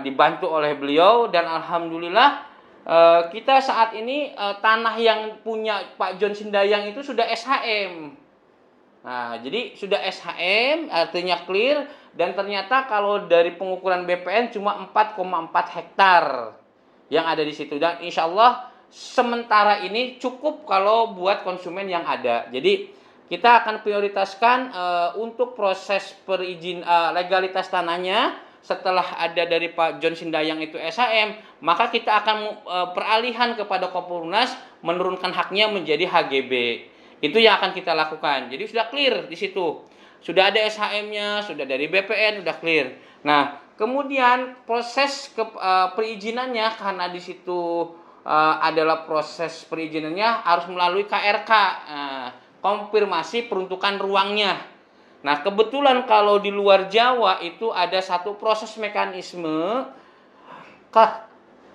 dibantu oleh beliau, dan alhamdulillah kita saat ini tanah yang punya Pak John Sindayang itu sudah SHM. Nah, jadi sudah SHM artinya clear, dan ternyata kalau dari pengukuran BPN cuma 4,4 hektar yang ada di situ, dan insya Allah sementara ini cukup kalau buat konsumen yang ada. Jadi kita akan prioritaskan untuk proses legalitas tanahnya. Setelah ada dari Pak John Sindayang itu SHM, maka kita akan peralihan kepada Kompolnas menurunkan haknya menjadi HGB. Itu yang akan kita lakukan. Jadi sudah clear di situ. Sudah ada SHM-nya, sudah dari BPN, sudah clear. Nah, kemudian proses perizinannya, karena di situ adalah proses perizinannya harus melalui KRK, konfirmasi peruntukan ruangnya. Nah, kebetulan kalau di luar Jawa itu ada satu proses mekanisme,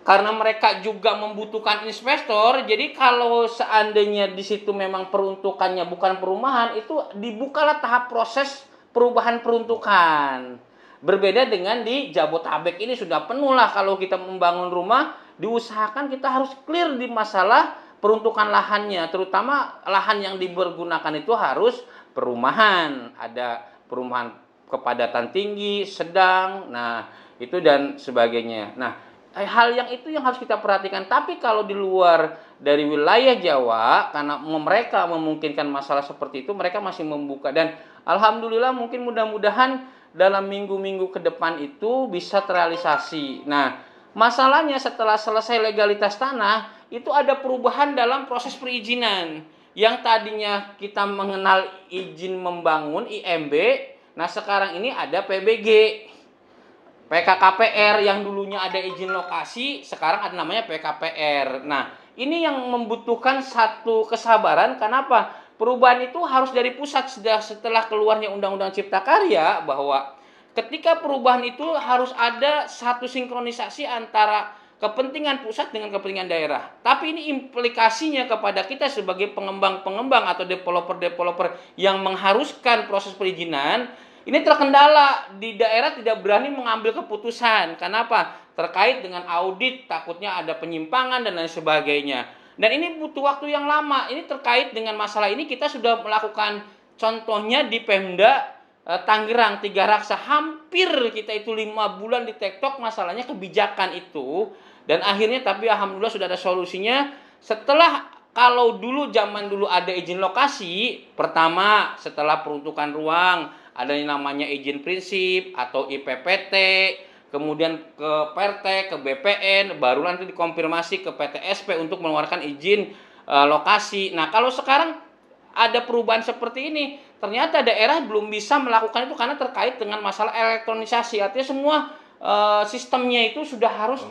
karena mereka juga membutuhkan investor. Jadi kalau seandainya di situ memang peruntukannya bukan perumahan, itu dibukalah tahap proses perubahan peruntukan. Berbeda dengan di Jabotabek ini sudah penuh lah, kalau kita membangun rumah diusahakan kita harus clear di masalah peruntukan lahannya, terutama lahan yang dipergunakan itu harus perumahan, ada perumahan kepadatan tinggi, sedang, nah itu dan sebagainya. Nah, hal yang itu yang harus kita perhatikan. Tapi kalau di luar dari wilayah Jawa, karena mereka memungkinkan masalah seperti itu, mereka masih membuka. Dan alhamdulillah mungkin mudah-mudahan dalam minggu-minggu ke depan itu bisa terrealisasi. Nah, masalahnya setelah selesai legalitas tanah, itu ada perubahan dalam proses perizinan. Yang tadinya kita mengenal izin membangun IMB, nah sekarang ini ada PBG. PKKPR yang dulunya ada izin lokasi, sekarang ada namanya PKPR. Nah, ini yang membutuhkan satu kesabaran. Kenapa? Perubahan itu harus dari pusat setelah keluarnya Undang-Undang Cipta Karya, bahwa ketika perubahan itu harus ada satu sinkronisasi antara kepentingan pusat dengan kepentingan daerah. Tapi ini implikasinya kepada kita sebagai pengembang-pengembang atau developer-developer yang mengharuskan proses perizinan. Ini terkendala, di daerah tidak berani mengambil keputusan. Kenapa? Terkait dengan audit, takutnya ada penyimpangan dan lain sebagainya. Dan ini butuh waktu yang lama. Ini terkait dengan masalah ini kita sudah melakukan, contohnya di Pemda Tangerang, Tiga Raksa. Hampir kita itu 5 bulan di TikTok masalahnya kebijakan itu. Dan akhirnya tapi alhamdulillah sudah ada solusinya. Setelah, kalau dulu zaman dulu ada izin lokasi, pertama setelah peruntukan ruang, ada yang namanya izin prinsip atau IPPT, kemudian ke PRT, ke BPN, baru nanti dikonfirmasi ke PTSP untuk mengeluarkan izin lokasi. Nah, kalau sekarang ada perubahan seperti ini, ternyata daerah belum bisa melakukan itu karena terkait dengan masalah elektronisasi. Artinya semua sistemnya itu sudah harus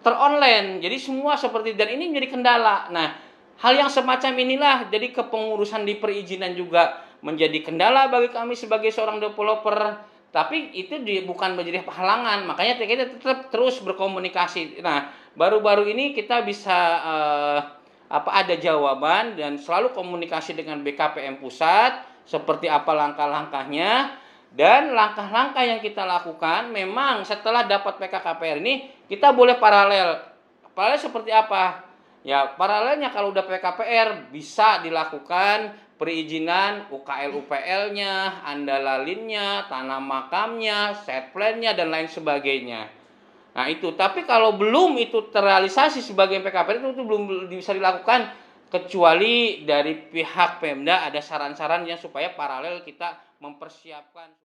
ter-online. Jadi semua seperti, dan ini menjadi kendala. Nah, hal yang semacam inilah jadi kepengurusan di perizinan juga menjadi kendala bagi kami sebagai seorang developer. Tapi itu bukan menjadi halangan, makanya kita tetap terus berkomunikasi. Nah, baru-baru ini kita bisa ada jawaban, dan selalu komunikasi dengan BKPM pusat seperti apa langkah-langkahnya. Dan langkah-langkah yang kita lakukan memang setelah dapat PKKPR ini kita boleh paralel. Paralel seperti apa? Ya, paralelnya kalau udah PKPR bisa dilakukan perizinan UKL-UPL-nya, andalalinnya, tanah makamnya, set plan-nya, dan lain sebagainya. Nah itu, tapi kalau belum itu terrealisasi sebagai PKPR itu belum bisa dilakukan, kecuali dari pihak Pemda ada saran-sarannya supaya paralel kita mempersiapkan.